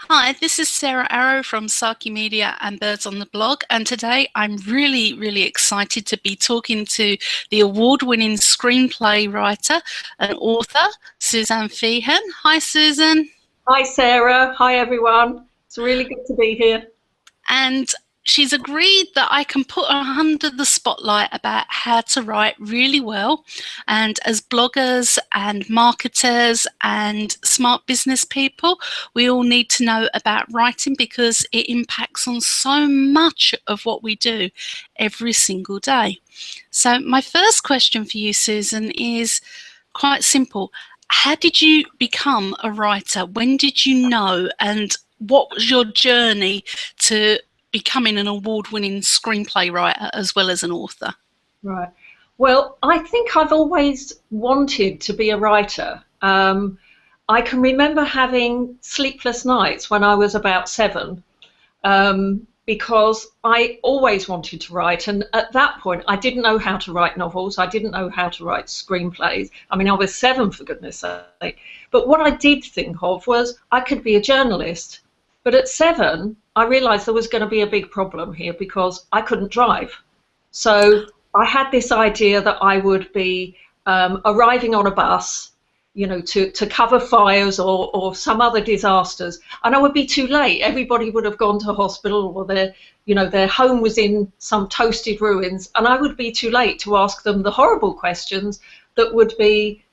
Hi, this is Sarah Arrow from Saki Media and Birds on the Blog, and today I'm really excited to be talking to the award-winning screenplay writer and author, Susan Feehan. Hi, Susan. Hi, Sarah. Hi, everyone. It's really good to be here. And she's agreed that I can put her under the spotlight about how to write really well. And as bloggers and marketers and smart business people, we all need to know about writing because it impacts on so much of what we do every single day. So my first question for you, Susan, is quite simple. How did you become a writer? When did you know? And what was your journey to becoming an award-winning screenplay writer as well as an author? Right. Well, I think I've always wanted to be a writer. I can remember having sleepless nights when I was about 7, because I always wanted to write. And at that point, I didn't know how to write novels. I didn't know how to write screenplays. I mean, I was 7, for goodness sake. But what I did think of was I could be a journalist. But at 7, I realized there was going to be a big problem here because I couldn't drive. So I had this idea that I would be arriving on a bus, to cover fires or some other disasters, and I would be too late. Everybody would have gone to hospital, or their home was in some toasted ruins, and I would be too late to ask them the horrible questions that would be,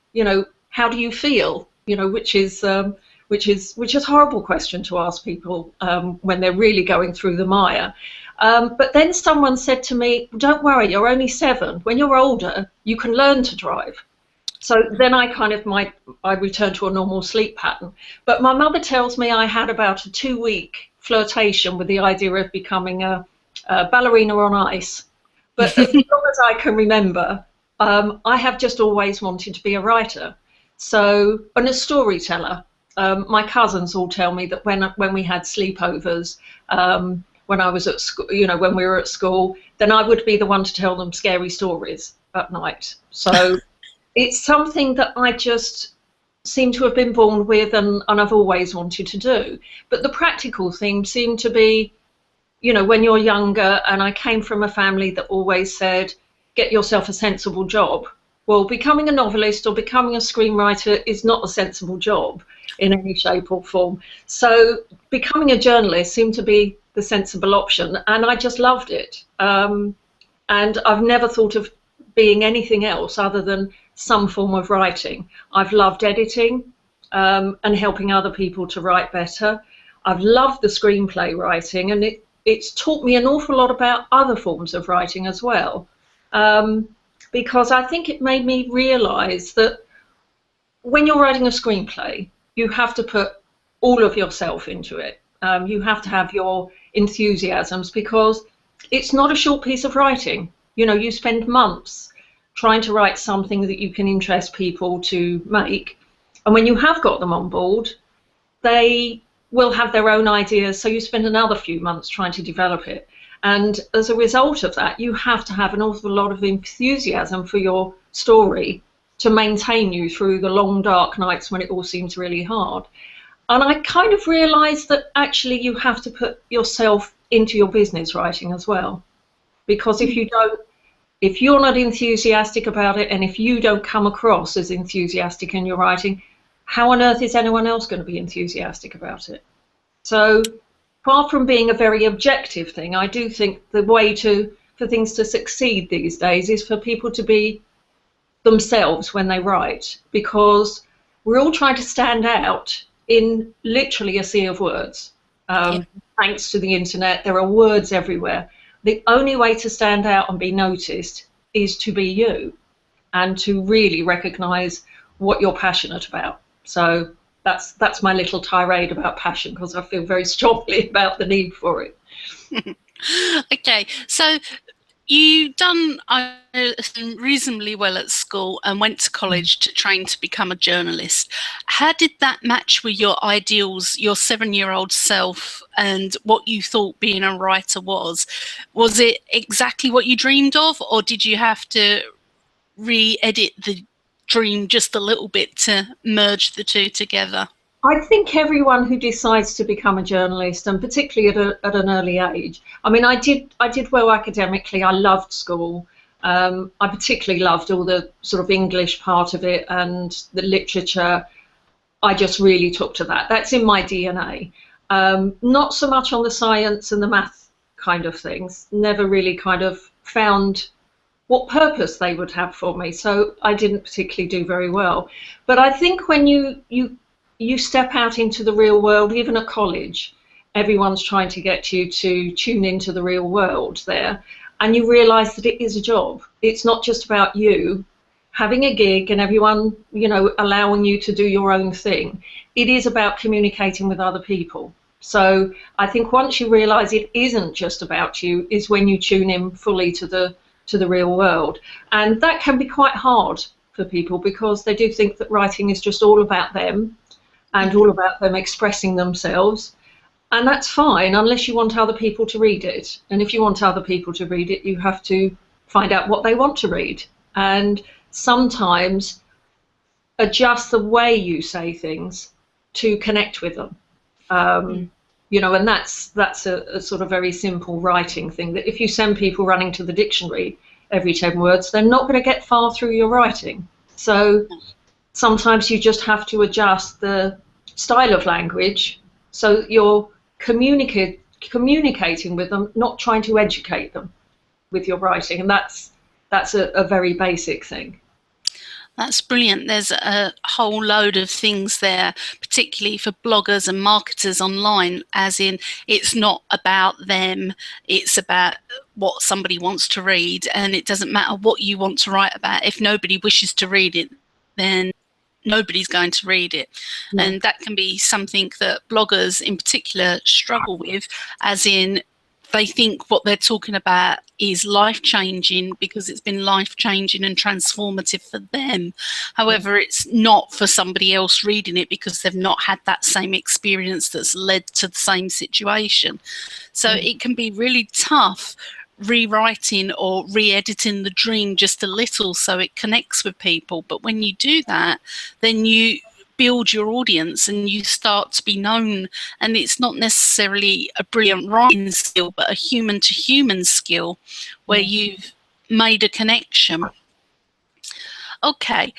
how do you feel? Which is a horrible question to ask people when they're really going through the mire. But then someone said to me, "Don't worry, you're only 7. When you're older, you can learn to drive." So then I returned to a normal sleep pattern. But my mother tells me I had about a 2-week flirtation with the idea of becoming a ballerina on ice. But as long as I can remember, I have just always wanted to be a writer. And a storyteller. My cousins all tell me that when we had sleepovers, when I was at school, when we were at school, then I would be the one to tell them scary stories at night. So it's something that I just seem to have been born with, and I've always wanted to do. But the practical thing seemed to be, when you're younger, and I came from a family that always said, get yourself a sensible job. Well, becoming a novelist or becoming a screenwriter is not a sensible job in any shape or form. So becoming a journalist seemed to be the sensible option, and I just loved it. And I've never thought of being anything else other than some form of writing. I've loved editing and helping other people to write better. I've loved the screenplay writing, and it's taught me an awful lot about other forms of writing as well. Because I think it made me realize that when you're writing a screenplay, you have to put all of yourself into it. You have to have your enthusiasms, because it's not a short piece of writing. You spend months trying to write something that you can interest people to make. And when you have got them on board, they will have their own ideas. So you spend another few months trying to develop it. And as a result of that, you have to have an awful lot of enthusiasm for your story to maintain you through the long, dark nights when it all seems really hard. And I kind of realized that actually you have to put yourself into your business writing as well. Because if you're not enthusiastic about it, and if you don't come across as enthusiastic in your writing, how on earth is anyone else going to be enthusiastic about it? So far from being a very objective thing, I do think the way for things to succeed these days is for people to be themselves when they write, because we're all trying to stand out in literally a sea of words. Thanks to the internet, there are words everywhere. The only way to stand out and be noticed is to be you, and to really recognize what you're passionate about. So that's my little tirade about passion, because I feel very strongly about the need for it. Okay, so you done reasonably well at school and went to college to train to become a journalist. How did that match with your ideals, your 7-year-old self, and what you thought being a writer was? Was it exactly what you dreamed of, or did you have to re-edit the dream just a little bit to merge the two together? I think everyone who decides to become a journalist, and particularly at an early age, I mean, I did well academically. I loved school. I particularly loved all the sort of English part of it and the literature. I just really took to that. That's in my DNA. Not so much on the science and the math kind of things. Never really kind of found what purpose they would have for me. So I didn't particularly do very well. But I think when you step out into the real world, even at college, everyone's trying to get you to tune into the real world there, and you realise that it is a job. It's not just about you having a gig and everyone, you know, allowing you to do your own thing. It is about communicating with other people. So I think once you realise it isn't just about you, is when you tune in fully to the real world, and that can be quite hard for people because they do think that writing is just all about them and all about them expressing themselves. And that's fine unless you want other people to read it. And if you want other people to read it, you have to find out what they want to read. And sometimes adjust the way you say things to connect with them. You know, and that's a sort of very simple writing thing, that if you send people running to the dictionary every 10 words, they're not going to get far through your writing. So sometimes you just have to adjust the style of language so you're communicating with them, not trying to educate them with your writing. And that's a very basic thing. That's brilliant. There's a whole load of things there, particularly for bloggers and marketers online, as in it's not about them, it's about what somebody wants to read, and it doesn't matter what you want to write about. If nobody wishes to read it, then nobody's going to read it. No. And that can be something that bloggers in particular struggle with, as in they think what they're talking about is life-changing because it's been life-changing and transformative for them. However, it's not for somebody else reading it because they've not had that same experience that's led to the same situation. So it can be really tough rewriting or re-editing the dream just a little so it connects with people. But when you do that, then you build your audience and you start to be known, and it's not necessarily a brilliant writing skill but a human to human skill where you've made a connection. Okay,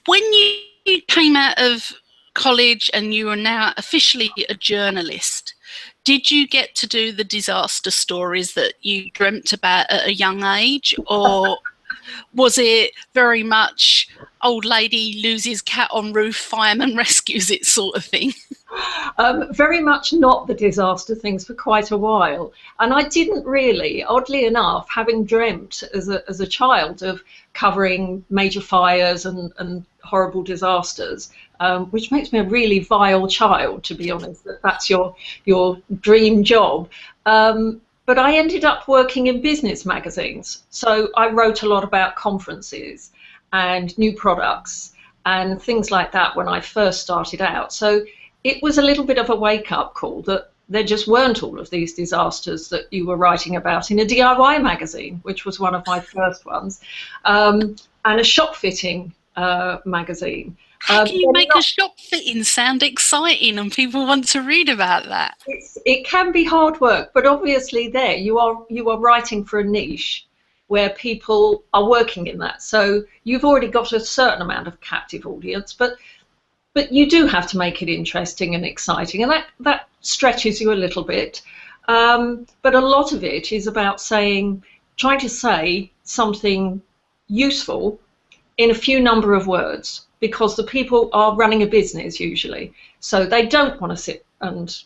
when you came out of college and you are now officially a journalist, did you get to do the disaster stories that you dreamt about at a young age, or was it very much old lady loses cat on roof, fireman rescues it sort of thing? Very much not the disaster things for quite a while. And I didn't really, oddly enough, having dreamt as a child of covering major fires and horrible disasters, which makes me a really vile child, to be honest, that's your dream job. But I ended up working in business magazines. So I wrote a lot about conferences and new products and things like that when I first started out. So it was a little bit of a wake-up call that there just weren't all of these disasters that you were writing about in a DIY magazine, which was one of my first ones, and a shop fitting magazine. How can you make a shop fitting sound exciting and people want to read about that? It can be hard work, but obviously there you are writing for a niche where people are working in that. So you've already got a certain amount of captive audience, but you do have to make it interesting and exciting, and that stretches you a little bit. But a lot of it is about trying to say something useful in a few number of words, because the people are running a business usually, so they don't want to sit and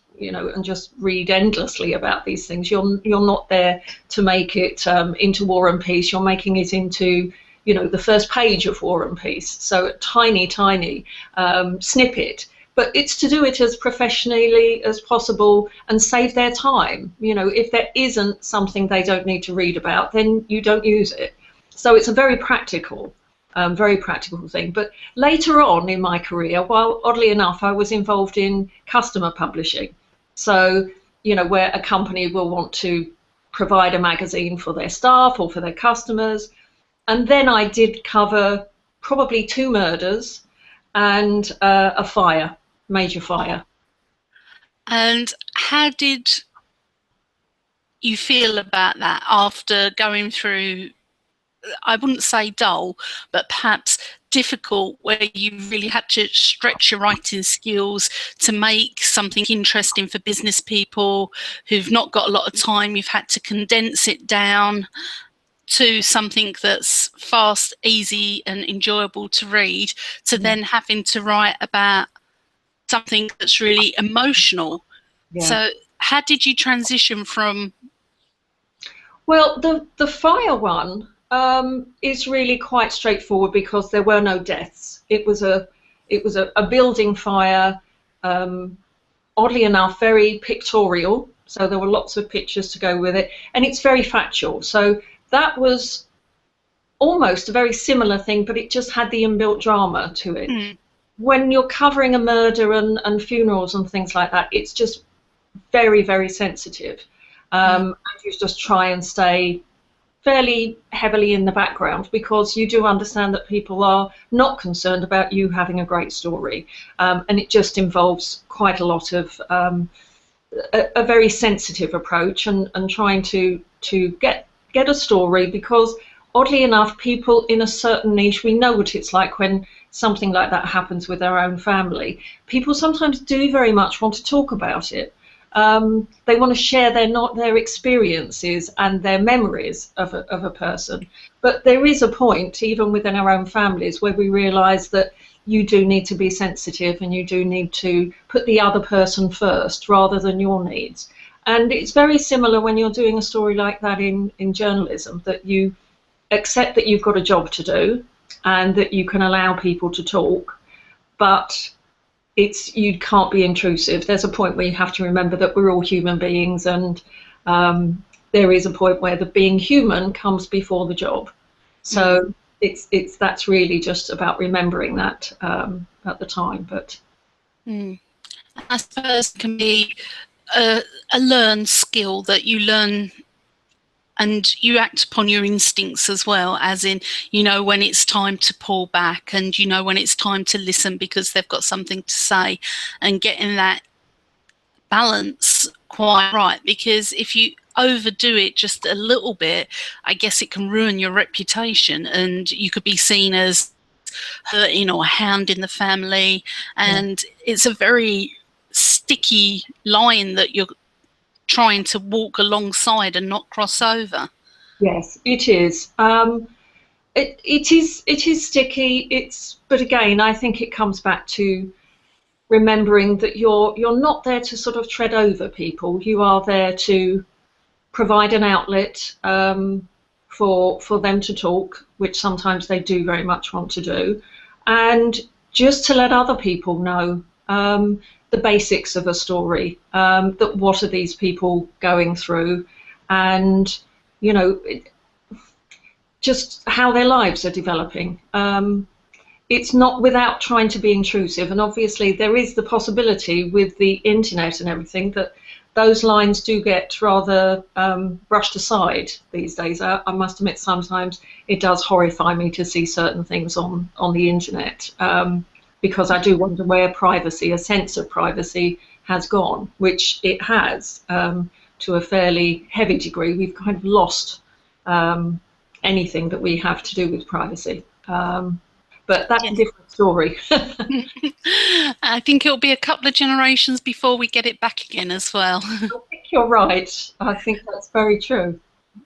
just read endlessly about these things. You're not there to make it into War and Peace. You're making it into the first page of War and Peace, so a tiny snippet. But it's to do it as professionally as possible and save their time. If there isn't something they don't need to read about, then you don't use it. So it's a very practical thing. But later on in my career, while oddly enough I was involved in customer publishing, so where a company will want to provide a magazine for their staff or for their customers, and then I did cover probably 2 murders and a fire major fire. And how did you feel about that after going through, I wouldn't say dull, but perhaps difficult, where you really had to stretch your writing skills to make something interesting for business people who've not got a lot of time? You've had to condense it down to something that's fast, easy and enjoyable to read, to then having to write about something that's really emotional. Yeah. So how did you transition from? Well, the fire one is really quite straightforward because there were no deaths. It was a building fire, oddly enough, very pictorial. So there were lots of pictures to go with it, and it's very factual. So that was almost a very similar thing, but it just had the inbuilt drama to it. When you're covering a murder and funerals and things like that, it's just very, very sensitive. And you just try and stay fairly heavily in the background because you do understand that people are not concerned about you having a great story. And it just involves quite a lot of a very sensitive approach and trying to get a story, because oddly enough, people in a certain niche, we know what it's like when something like that happens with their own family. People sometimes do very much want to talk about it. They want to share their experiences and their memories of a person. But there is a point, even within our own families, where we realise that you do need to be sensitive and you do need to put the other person first rather than your needs. And it's very similar when you're doing a story like that in journalism, that you accept that you've got a job to do and that you can allow people to talk, but you can't be intrusive. There's a point where you have to remember that we're all human beings, and there is a point where the being human comes before the job. So that's really just about remembering that at the time. But I suppose it can be a learned skill that you learn, and you act upon your instincts as well, as in, you know, when it's time to pull back, and you know when it's time to listen because they've got something to say, and getting that balance quite right. Because if you overdo it just a little bit, I guess it can ruin your reputation, and you could be seen as hurting or hounding the family. And it's a very sticky line that you're trying to walk alongside and not cross over. Yes, it is. It is sticky. But again, I think it comes back to remembering that you're not there to sort of tread over people. You are there to provide an outlet for them to talk, which sometimes they do very much want to do, and just to let other people know the basics of a story, that what are these people going through, and you know, just how their lives are developing. It's not without trying to be intrusive, and obviously there is the possibility with the internet and everything that those lines do get rather brushed aside these days. I must admit, sometimes it does horrify me to see certain things on the internet, because I do wonder where privacy, a sense of privacy, has gone, which it has to a fairly heavy degree. We've kind of lost anything that we have to do with privacy. But that's a different story. I think it'll be a couple of generations before we get it back again as well. I think you're right. I think that's very true.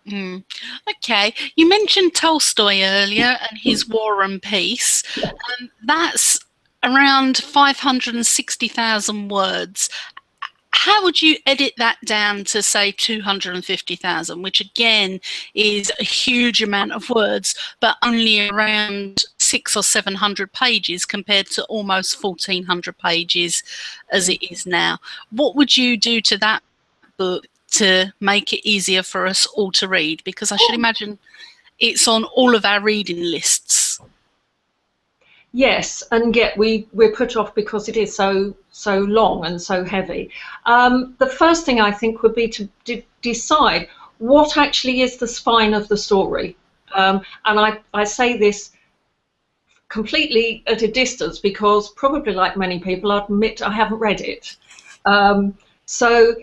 Okay, you mentioned Tolstoy earlier and his War and Peace. That's around 560,000 words. How would you edit that down to, say, 250,000, which again is a huge amount of words, but only around 600 or 700 pages compared to almost 1,400 pages as it is now? What would you do to that book to make it easier for us all to read? Because I should imagine it's on all of our reading lists. Yes, and yet we're put off because it is so long and so heavy. The first thing I think would be to decide what actually is the spine of the story. And I say this completely at a distance because probably like many people, I admit I haven't read it. Um, so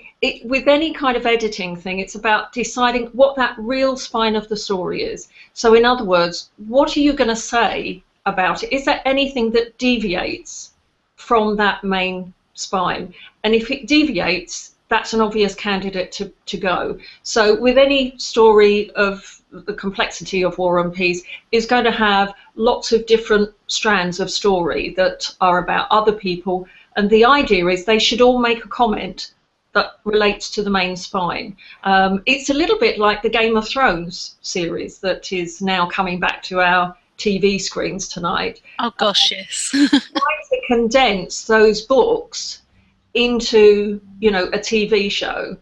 with any kind of editing thing, it's about deciding what that real spine of the story is. So in other words, what are you going to say about it? Is there anything that deviates from that main spine? And if it deviates, that's an obvious candidate to go. So with any story of the complexity of War and Peace is going to have lots of different strands of story that are about other people. And the idea is they should all make a comment that relates to the main spine. It's a little bit like the Game of Thrones series that is now coming back to our TV screens tonight. Oh gosh, yes. Trying to condense those books into, you know, a TV show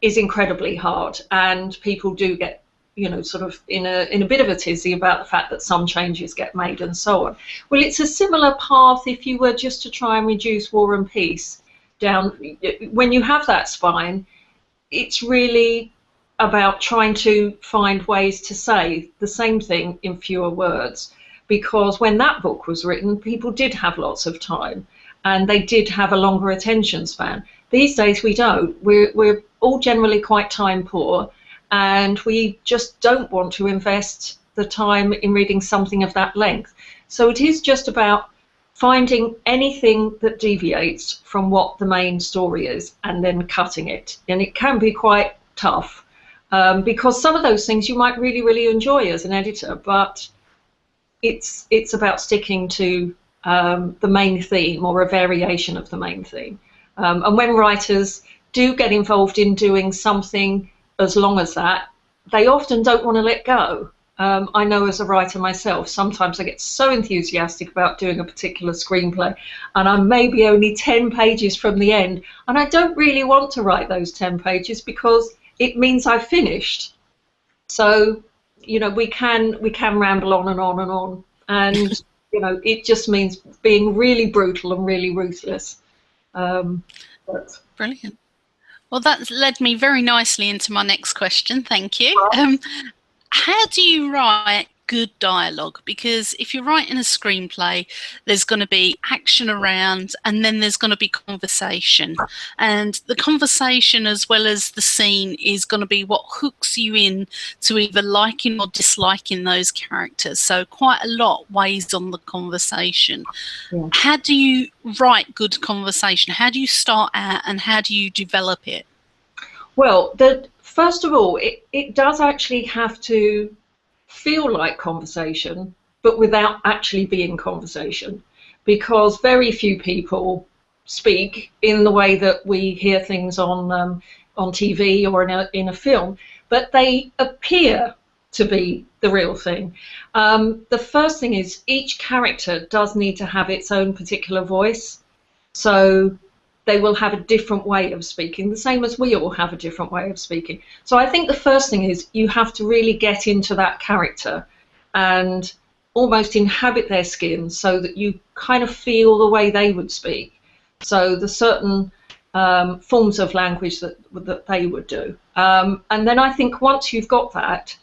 is incredibly hard, and people do get, you know, sort of in a bit of a tizzy about the fact that some changes get made and so on. Well, it's a similar path if you were just to try and reduce War and Peace down. When you have that spine, it's really about trying to find ways to say the same thing in fewer words, because when that book was written, people did have lots of time and they did have a longer attention span. These days we don't. We're all generally quite time poor, and we just don't want to invest the time in reading something of that length. So it is just about finding anything that deviates from what the main story is and then cutting it. And it can be quite tough because some of those things you might really, really enjoy as an editor, but it's about sticking to the main theme or a variation of the main theme. And when writers do get involved in doing something as long as that, they often don't want to let go. I know as a writer myself, sometimes I get so enthusiastic about doing a particular screenplay and I'm maybe only 10 pages from the end, and I don't really want to write those 10 pages because it means I've finished. So, you know, we can ramble on and on and on, and you know, it just means being really brutal and really ruthless. Brilliant. Well, that led me very nicely into my next question. Thank you. How do you write good dialogue? Because if you're writing a screenplay, there's going to be action around and then there's going to be conversation. And the conversation as well as the scene is going to be what hooks you in to either liking or disliking those characters. So quite a lot weighs on the conversation. Yeah. How do you write good conversation? How do you start out and how do you develop it? Well, first of all, it does actually have to feel like conversation, but without actually being conversation, because very few people speak in the way that we hear things on TV or in a film, but they appear to be the real thing. The first thing is each character does need to have its own particular voice, so they will have a different way of speaking, the same as we all have a different way of speaking. So I think the first thing is you have to really get into that character and almost inhabit their skin so that you kind of feel the way they would speak. So the certain forms of language that they would do. And then I think once you've got that,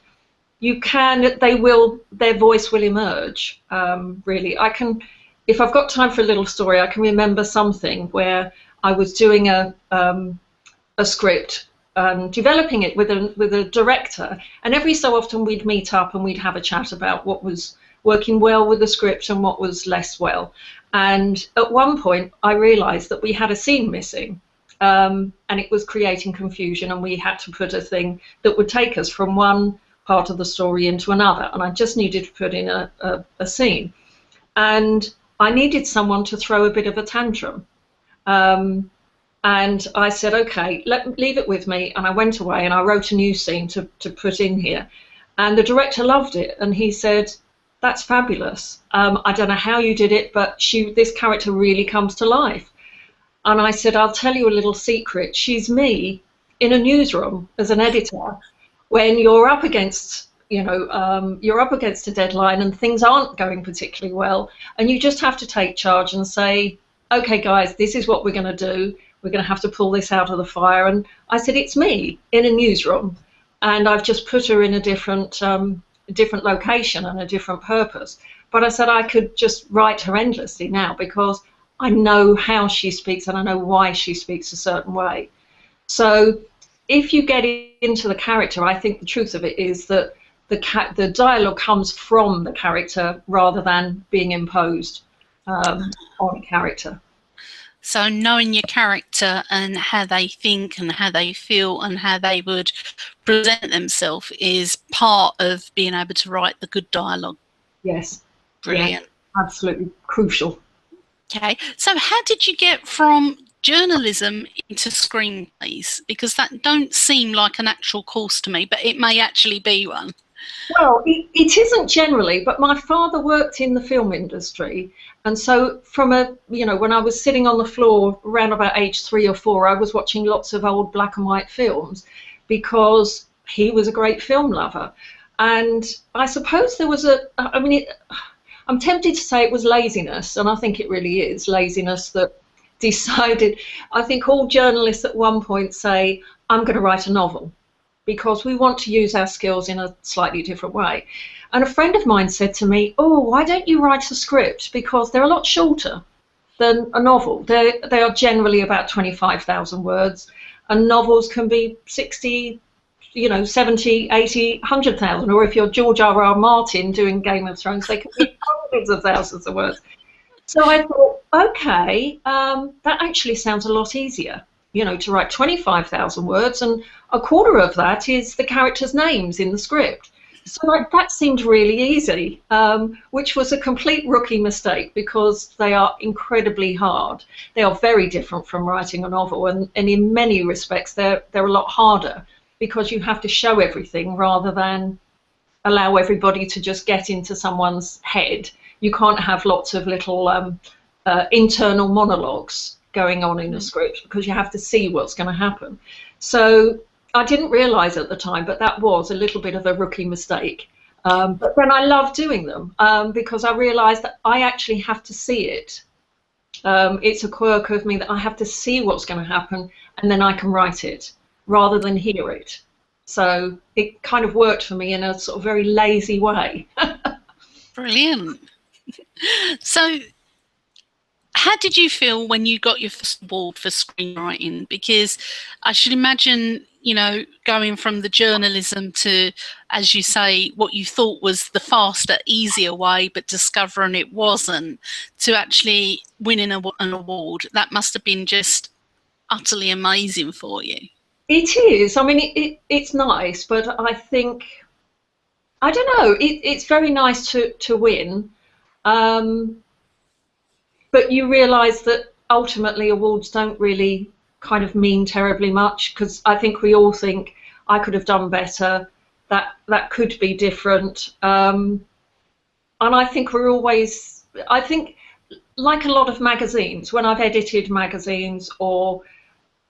their voice will emerge, really. If I've got time for a little story, I can remember something where I was doing a script, developing it with a director, and every so often we'd meet up and we'd have a chat about what was working well with the script and what was less well. And at one point I realised that we had a scene missing, and it was creating confusion, and we had to put a thing that would take us from one part of the story into another, and I just needed to put in a scene. And I needed someone to throw a bit of a tantrum. And I said, okay, leave it with me. And I went away and I wrote a new scene to put in here. And the director loved it. And he said, that's fabulous. I don't know how you did it, but this character really comes to life. And I said, I'll tell you a little secret. She's me in a newsroom as an editor when you're up against you're up against a deadline and things aren't going particularly well, and you just have to take charge and say, okay guys, this is what we're going to do, we're going to have to pull this out of the fire. And I said, it's me in a newsroom, and I've just put her in a different location and a different purpose, But I said I could just write her endlessly now because I know how she speaks and I know why she speaks a certain way. So if you get into the character, I think the truth of it is that the dialogue comes from the character rather than being imposed on a character. So knowing your character and how they think and how they feel and how they would present themselves is part of being able to write the good dialogue. Yes. Brilliant. Yeah, absolutely crucial. Okay. So how did you get from journalism into screenplays? Because that don't seem like an actual course to me, but it may actually be one. Well, it isn't generally, but my father worked in the film industry. And so when I was sitting on the floor around about age 3 or 4, I was watching lots of old black and white films because he was a great film lover. And I suppose there was I'm tempted to say it was laziness, and I think it really is laziness that decided. I think all journalists at one point say, I'm going to write a novel, because we want to use our skills in a slightly different way. And a friend of mine said to me, oh, why don't you write a script? Because they're a lot shorter than a novel. They are generally about 25,000 words, and novels can be 60, 70, 80, 100,000. Or if you're George R.R. Martin doing Game of Thrones, they can be hundreds of thousands of words. So I thought, okay, that actually sounds a lot easier, to write 25,000 words, and a quarter of that is the characters' names in the script. So that seemed really easy, which was a complete rookie mistake because they are incredibly hard. They are very different from writing a novel, and in many respects they're a lot harder because you have to show everything rather than allow everybody to just get into someone's head. You can't have lots of little internal monologues going on in a script because you have to see what's going to happen. So I didn't realise at the time, but that was a little bit of a rookie mistake. But then I love doing them because I realised that I actually have to see it. It's a quirk of me that I have to see what's going to happen and then I can write it rather than hear it. So it kind of worked for me in a sort of very lazy way. Brilliant. So how did you feel when you got your first award for screenwriting? Because I should imagine, going from the journalism to, as you say, what you thought was the faster, easier way, but discovering it wasn't, to actually winning an award, that must have been just utterly amazing for you. It is. I mean, it's nice, but I think, I don't know, it's very nice to win. But you realise that ultimately awards don't really kind of mean terribly much, because I think we all think I could have done better, that could be different. And I think I think like a lot of magazines, when I've edited magazines or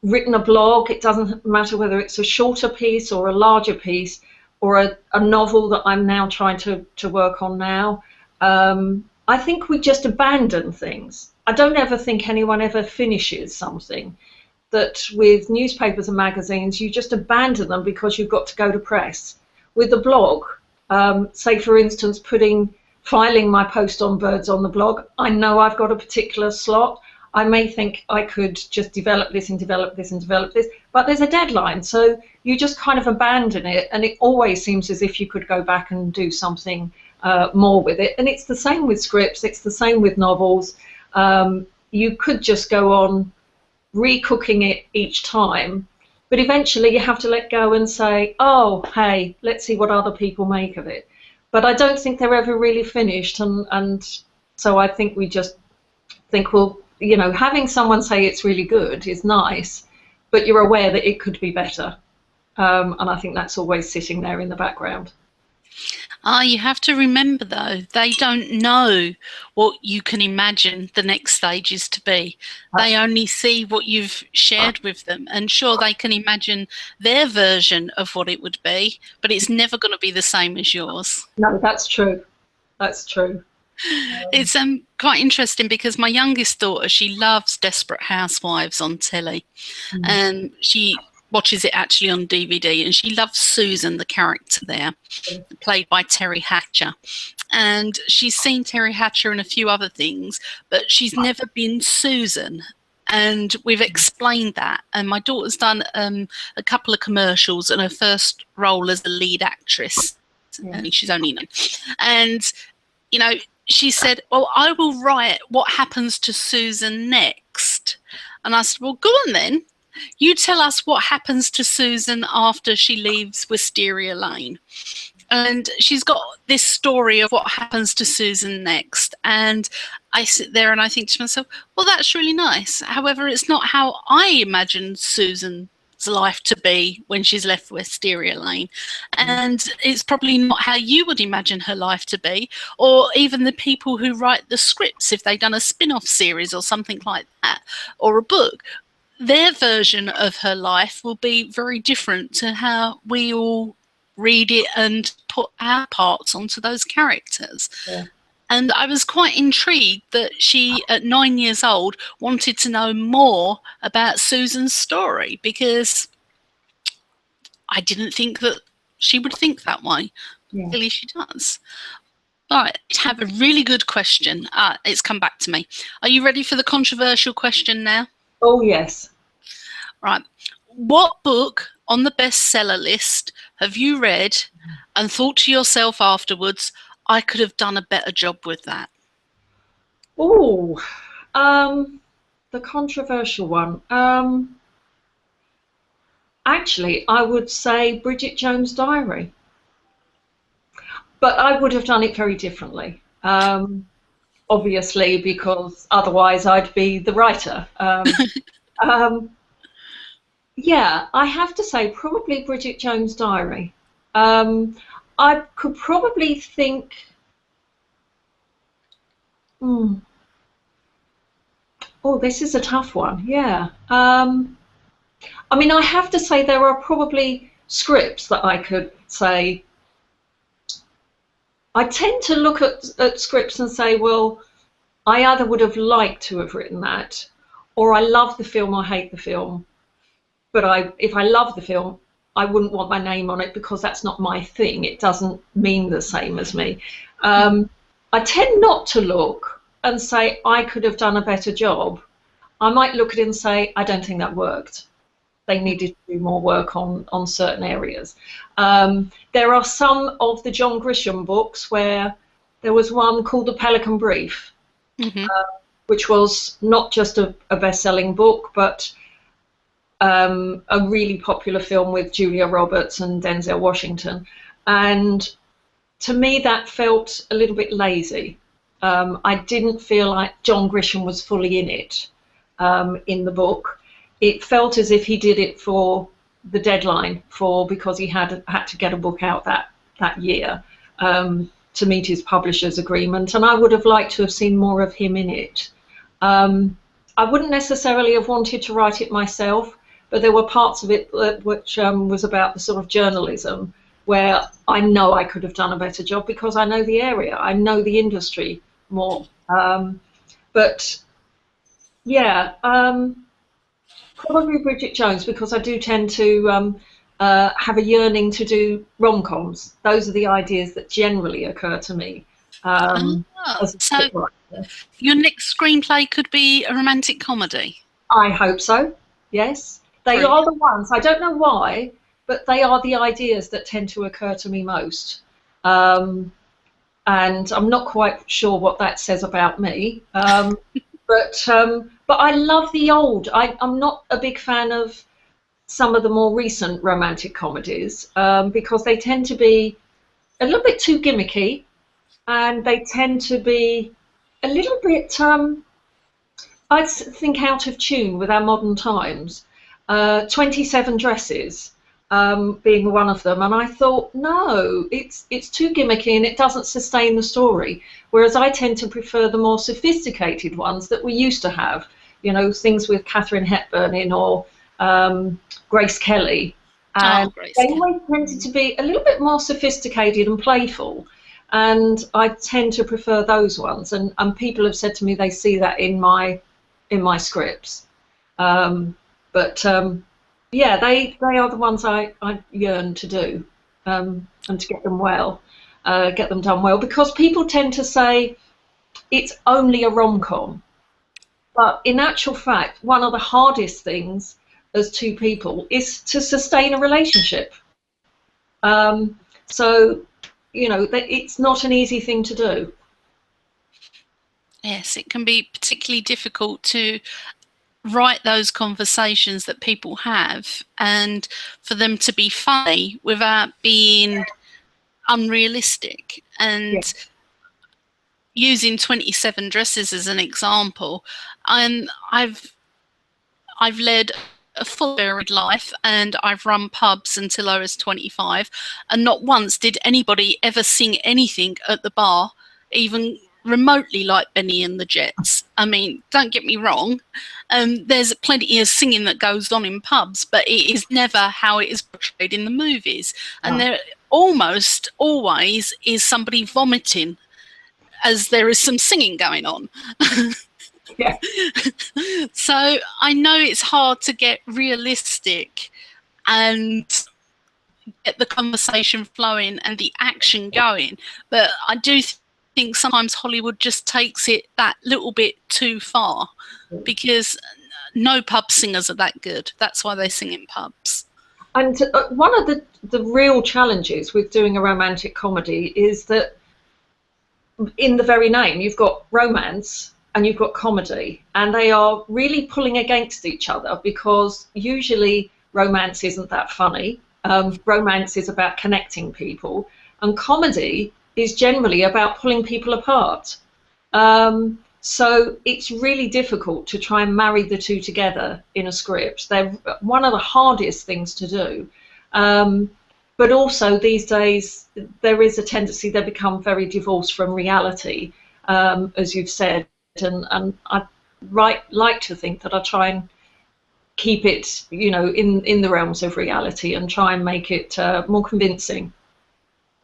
written a blog, it doesn't matter whether it's a shorter piece or a larger piece or a novel that I'm now trying to work on now. I think we just abandon things. I don't ever think anyone ever finishes something. That with newspapers and magazines, you just abandon them because you've got to go to press. With the blog, say for instance, filing my post on Birds on the blog, I know I've got a particular slot. I may think I could just develop this and develop this and develop this, but there's a deadline. So you just kind of abandon it, and it always seems as if you could go back and do something more with it. And it's the same with scripts, it's the same with novels. You could just go on recooking it each time, but eventually you have to let go and say, oh, hey, let's see what other people make of it. But I don't think they're ever really finished, and so I think we just think, well, having someone say it's really good is nice, but you're aware that it could be better. And I think that's always sitting there in the background. You have to remember, though, they don't know what you can imagine the next stage is to be. They only see what you've shared with them. And sure, they can imagine their version of what it would be, but it's never going to be the same as yours. No, that's true. That's true. It's quite interesting because my youngest daughter, she loves Desperate Housewives on telly. And she watches it actually on DVD, and she loves Susan, the character there, played by Terry Hatcher. And she's seen Terry Hatcher in a few other things, but she's never been Susan. And we've explained that. And my daughter's done a couple of commercials, and her first role as a lead actress. Yeah. I mean, she's only 9. And, you know, she said, well, I will write what happens to Susan next. And I said, well, go on then. You tell us what happens to Susan after she leaves Wisteria Lane. And she's got this story of what happens to Susan next. And I sit there and I think to myself, well, that's really nice. However, it's not how I imagined Susan's life to be when she's left Wisteria Lane. And it's probably not how you would imagine her life to be, or even the people who write the scripts, if they've done a spin-off series or something like that, or a book. Their version of her life will be very different to how we all read it and put our parts onto those characters. Yeah. And I was quite intrigued that she, at 9 years old, wanted to know more about Susan's story, because I didn't think that she would think that way. Yeah. Clearly she does. All right, I have a really good question. It's come back to me. Are you ready for the controversial question now? Oh, yes. Right. What book on the bestseller list have you read and thought to yourself afterwards, I could have done a better job with that? Oh, the controversial one. Actually, I would say Bridget Jones' Diary. But I would have done it very differently. Obviously, because otherwise I'd be the writer. Yeah, I have to say probably Bridget Jones' Diary. I could probably think... Oh, this is a tough one, yeah. I mean, I have to say there are probably scripts that I could say... I tend to look at scripts and say, well, I either would have liked to have written that, or I love the film or hate the film. But if I love the film, I wouldn't want my name on it because that's not my thing. It doesn't mean the same as me. I tend not to look and say, I could have done a better job. I might look at it and say, I don't think that worked. They needed to do more work on certain areas. There are some of the John Grisham books where there was one called The Pelican Brief, which was not just a best-selling book, but a really popular film with Julia Roberts and Denzel Washington. And to me, that felt a little bit lazy. I didn't feel like John Grisham was fully in it in the book. It felt as if he did it for the deadline, because he had to get a book out that year to meet his publisher's agreement. And I would have liked to have seen more of him in it. I wouldn't necessarily have wanted to write it myself, but there were parts of it which was about the sort of journalism where I know I could have done a better job because I know the area, I know the industry more. But yeah, probably Bridget Jones, because I do tend to have a yearning to do rom-coms. Those are the ideas that generally occur to me. As a scriptwriter. Your next screenplay could be a romantic comedy? I hope so, yes. They are the ones, I don't know why, but they are the ideas that tend to occur to me most. And I'm not quite sure what that says about me. But I love the old. I'm not a big fan of some of the more recent romantic comedies because they tend to be a little bit too gimmicky, and they tend to be a little bit, I think, out of tune with our modern times. 27 Dresses being one of them, and I thought, no, it's too gimmicky and it doesn't sustain the story. Whereas I tend to prefer the more sophisticated ones that we used to have, you know, things with Katharine Hepburn in, or Grace Kelly. And they always tended to be a little bit more sophisticated and playful, and I tend to prefer those ones. And people have said to me they see that in my scripts. But yeah, they are the ones I yearn to do, and to get them well, get them done well, because people tend to say it's only a rom-com, but in actual fact, one of the hardest things as two people is to sustain a relationship. Um, so, it's not an easy thing to do. Yes, it can be particularly difficult to write those conversations that people have and for them to be funny without being unrealistic. Yeah, And using 27 Dresses as an example, I've led a full varied life, and I've run pubs until I was 25, and not once did anybody ever sing anything at the bar, even remotely like Benny and the Jets. I mean, don't get me wrong, there's plenty of singing that goes on in pubs, but it is never how it is portrayed in the movies. And no, there almost always is somebody vomiting as there is some singing going on. yeah, So I know it's hard to get realistic and get the conversation flowing and the action going, but I do think sometimes Hollywood just takes it that little bit too far, because no pub singers are that good. That's why they sing in pubs. and one of the real challenges with doing a romantic comedy is that in the very name you've got romance and you've got comedy, and they are really pulling against each other, because usually romance isn't that funny. Romance is about connecting people, and comedy is generally about pulling people apart. So it's really difficult to try and marry the two together in a script. They're one of the hardest things to do. But also these days there is a tendency they become very divorced from reality, as you've said, and I like to think that I try and keep it, in the realms of reality, and try and make it more convincing.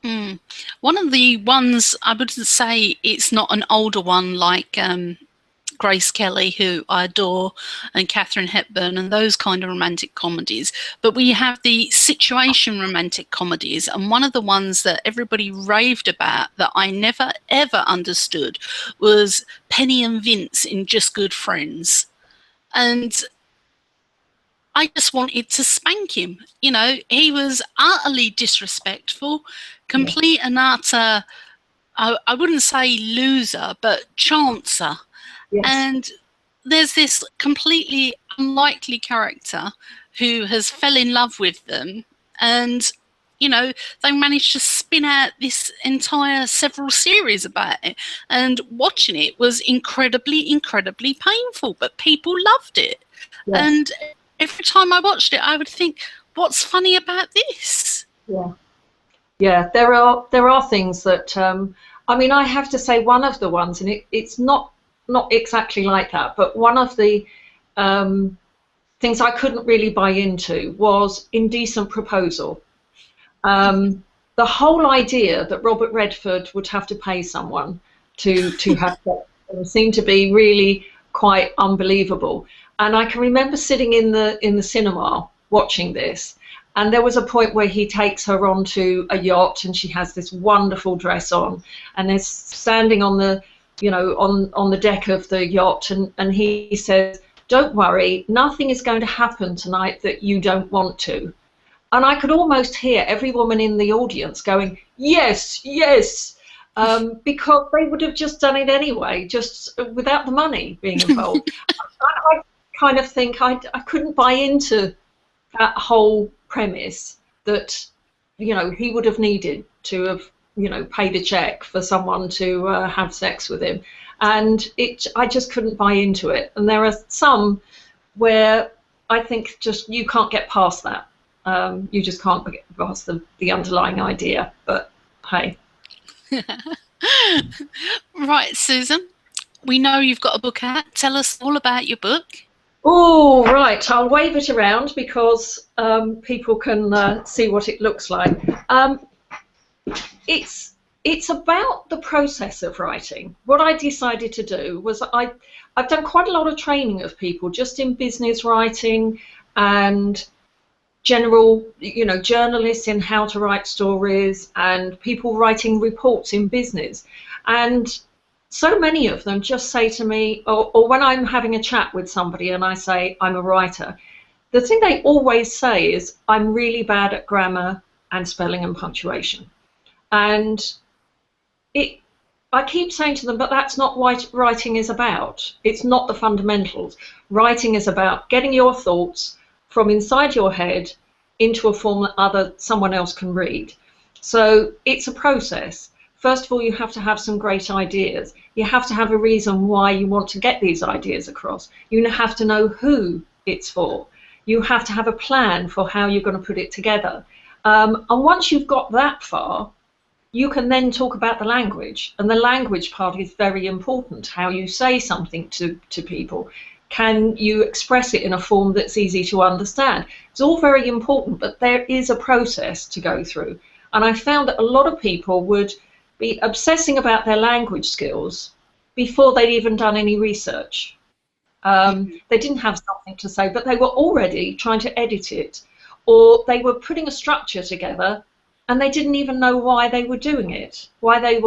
Mm. One of the ones, I wouldn't say it's not an older one like Grace Kelly, who I adore, and Katharine Hepburn, and those kind of romantic comedies. But we have the situation romantic comedies, and one of the ones that everybody raved about that I never ever understood was Penny and Vince in Just Good Friends. And I just wanted to spank him. He was utterly disrespectful, Yeah. complete and utter, I wouldn't say loser, but chancer. Yes. And there's this completely unlikely character who has fell in love with them, and they managed to spin out this entire several series about it, and watching it was incredibly painful, but people loved it. Yes. And every time I watched it I would think, what's funny about this? Yeah. Yeah. There are things that, I mean, I have to say one of the ones, and it's not exactly like that, but one of the things I couldn't really buy into was Indecent Proposal. The whole idea that Robert Redford would have to pay someone to have sex seemed to be really quite unbelievable. And I can remember sitting in the cinema watching this, and there was a point where he takes her onto a yacht, and she has this wonderful dress on, and they're standing on the on the deck of the yacht, and he says, "Don't worry, nothing is going to happen tonight that you don't want to." And I could almost hear every woman in the audience going, "Yes, yes," because they would have just done it anyway, just without the money being involved. I kind of think I couldn't buy into that whole premise that he would have needed to have paid a check for someone to have sex with him, and I just couldn't buy into it. And there are some where I think just you can't get past that. You just can't get past the underlying idea. But hey. Right, Susan, we know you've got a book out. Tell us all about your book. Oh, right. I'll wave it around because people can see what it looks like. It's about the process of writing. What I decided to do was I've done quite a lot of training of people just in business writing and general, journalists in how to write stories and people writing reports in business. And so many of them just say to me, or when I'm having a chat with somebody and I say I'm a writer, the thing they always say is, I'm really bad at grammar and spelling and punctuation. And I keep saying to them, but that's not what writing is about. It's not the fundamentals. Writing is about getting your thoughts from inside your head into a form that someone else can read. So it's a process. First of all, you have to have some great ideas. You have to have a reason why you want to get these ideas across. You have to know who it's for. You have to have a plan for how you're going to put it together. And once you've got that far, you can then talk about the language. And the language part is very important, how you say something to people. Can you express it in a form that's easy to understand? It's all very important, but there is a process to go through. And I found that a lot of people would be obsessing about their language skills before they'd even done any research. They didn't have something to say, but they were already trying to edit it, or they were putting a structure together and they didn't even know why they were doing it, why they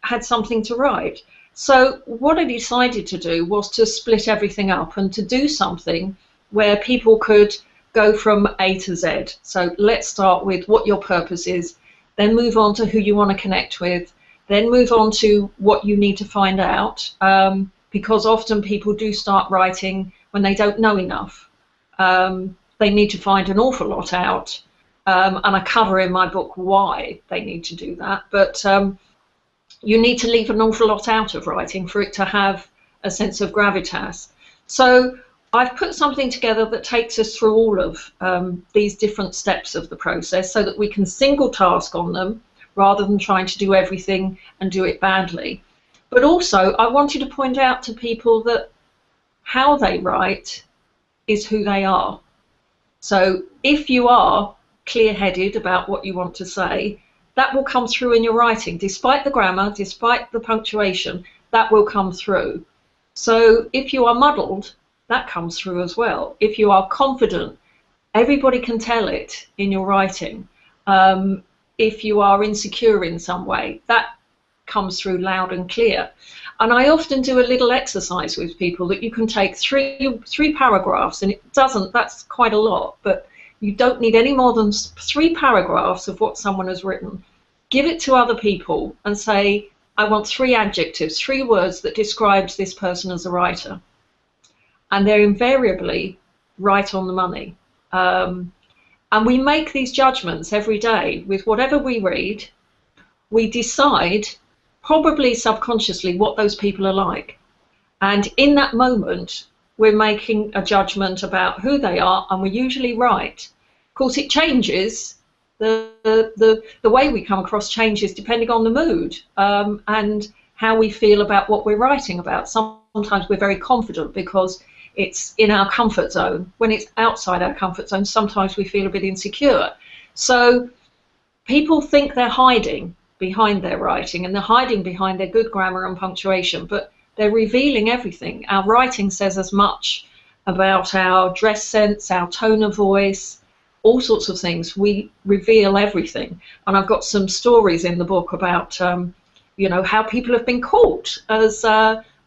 had something to write. So what I decided to do was to split everything up and to do something where people could go from A to Z. So let's start with what your purpose is, then move on to who you want to connect with, then move on to what you need to find out, because often people do start writing when they don't know enough. They need to find an awful lot out, and I cover in my book why they need to do that. But you need to leave an awful lot out of writing for it to have a sense of gravitas. So I've put something together that takes us through all of these different steps of the process so that we can single task on them rather than trying to do everything and do it badly. But also I wanted to point out to people that how they write is who they are. So if you are clear-headed about what you want to say, that will come through in your writing. Despite the grammar, despite the punctuation, that will come through. So if you are muddled, that comes through as well. If you are confident, everybody can tell it in your writing. If you are insecure in some way, that comes through loud and clear. And I often do a little exercise with people that you can take three paragraphs, and that's quite a lot, but you don't need any more than 3 paragraphs of what someone has written. Give it to other people and say, I want 3 adjectives, 3 words that describes this person as a writer. And they're invariably right on the money. And we make these judgments every day with whatever we read. We decide, probably subconsciously, what those people are like. And in that moment, we're making a judgment about who they are, and we're usually right. Of course, it changes. The way we come across changes depending on the mood and how we feel about what we're writing about. Sometimes we're very confident because it's in our comfort zone. When it's outside our comfort zone, sometimes we feel a bit insecure. So people think they're hiding behind their writing, and they're hiding behind their good grammar and punctuation, but they're revealing everything. Our writing says as much about our dress sense, our tone of voice, all sorts of things. We reveal everything. And I've got some stories in the book about, how people have been caught as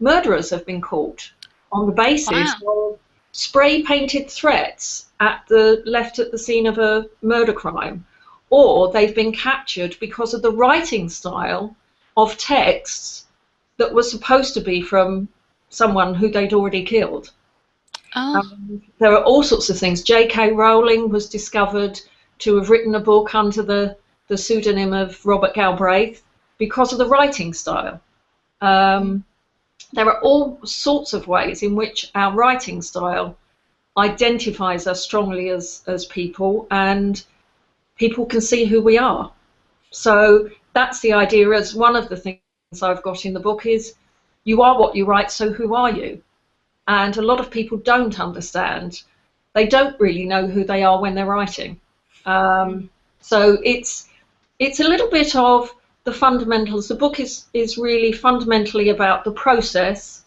murderers have been caught on the basis of spray-painted threats left at the scene of a murder crime. Or they've been captured because of the writing style of texts that was supposed to be from someone who they'd already killed. There are all sorts of things. J.K. Rowling was discovered to have written a book under the pseudonym of Robert Galbraith because of the writing style. There are all sorts of ways in which our writing style identifies us strongly as people, and people can see who we are. So that's the idea. As one of the things I've got in the book is, you are what you write, so who are you? And a lot of people don't understand. They don't really know who they are when they're writing. So it's a little bit of the fundamentals. The book is really fundamentally about the process,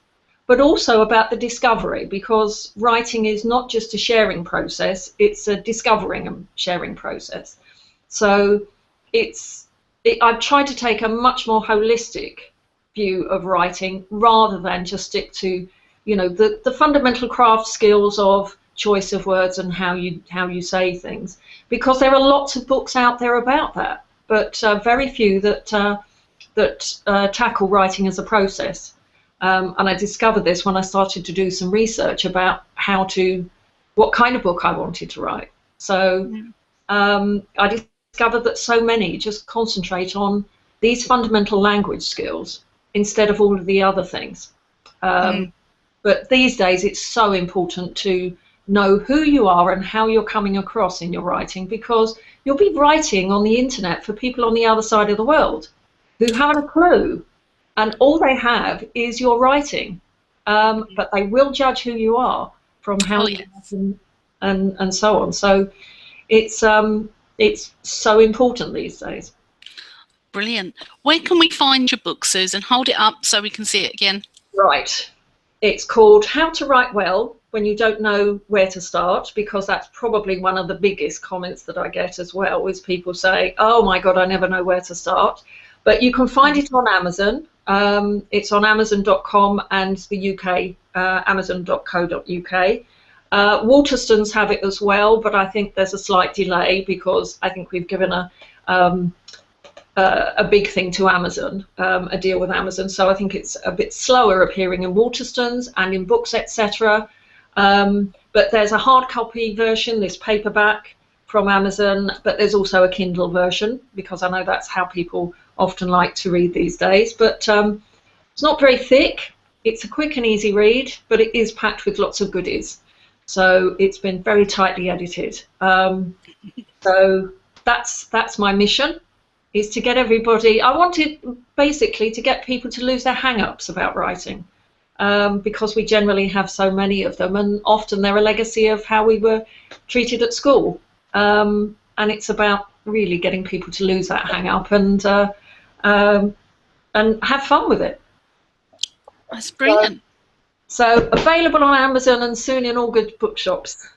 but also about the discovery, because writing is not just a sharing process, it's a discovering and sharing process. So I've tried to take a much more holistic view of writing rather than just stick to, the fundamental craft skills of choice of words and how you say things, because there are lots of books out there about that, but very few that tackle writing as a process. And I discovered this when I started to do some research about what kind of book I wanted to write. So I discovered that so many just concentrate on these fundamental language skills instead of all of the other things. But these days it's so important to know who you are and how you're coming across in your writing, because you'll be writing on the internet for people on the other side of the world who haven't a clue, and all they have is your writing, but they will judge who you are from how you write and so on. So it's so important these days. Brilliant. Where can we find your book, Susan? Hold it up so we can see it again. Right. It's called How to Write Well When You Don't Know Where to Start, because that's probably one of the biggest comments that I get as well, is people say, oh my God, I never know where to start. But you can find it on Amazon. It's on Amazon.com and the UK, Amazon.co.uk. Waterstones have it as well, but I think there's a slight delay because I think we've given a big thing to Amazon, a deal with Amazon. So I think it's a bit slower appearing in Waterstones and in books, etc. But there's a hard copy version, this paperback from Amazon, but there's also a Kindle version, because I know that's how people often like to read these days. But it's not very thick. It's a quick and easy read, but it is packed with lots of goodies. So it's been very tightly edited. So that's my mission, is to get everybody. I wanted basically to get people to lose their hang-ups about writing, because we generally have so many of them, and often they're a legacy of how we were treated at school. And it's about really getting people to lose that hang-up and have fun with it. That's brilliant. So available on Amazon and soon in all good bookshops.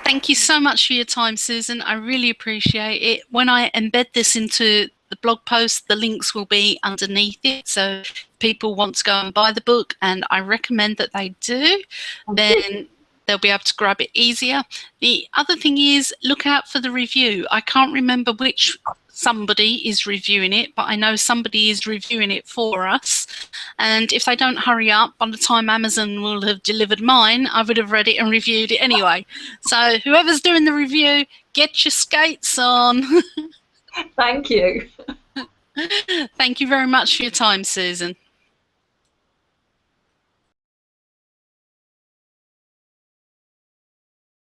Thank you so much for your time, Susan. I really appreciate it. When I embed this into the blog post, the links will be underneath it. So if people want to go and buy the book, and I recommend that they do, then they'll be able to grab it easier. The other thing is, look out for the review. I can't remember which somebody is reviewing it, but I know somebody is reviewing it for us. And if they don't hurry up, by the time Amazon will have delivered mine, I would have read it and reviewed it anyway. So whoever's doing the review, get your skates on. Thank you. Thank you very much for your time, Susan.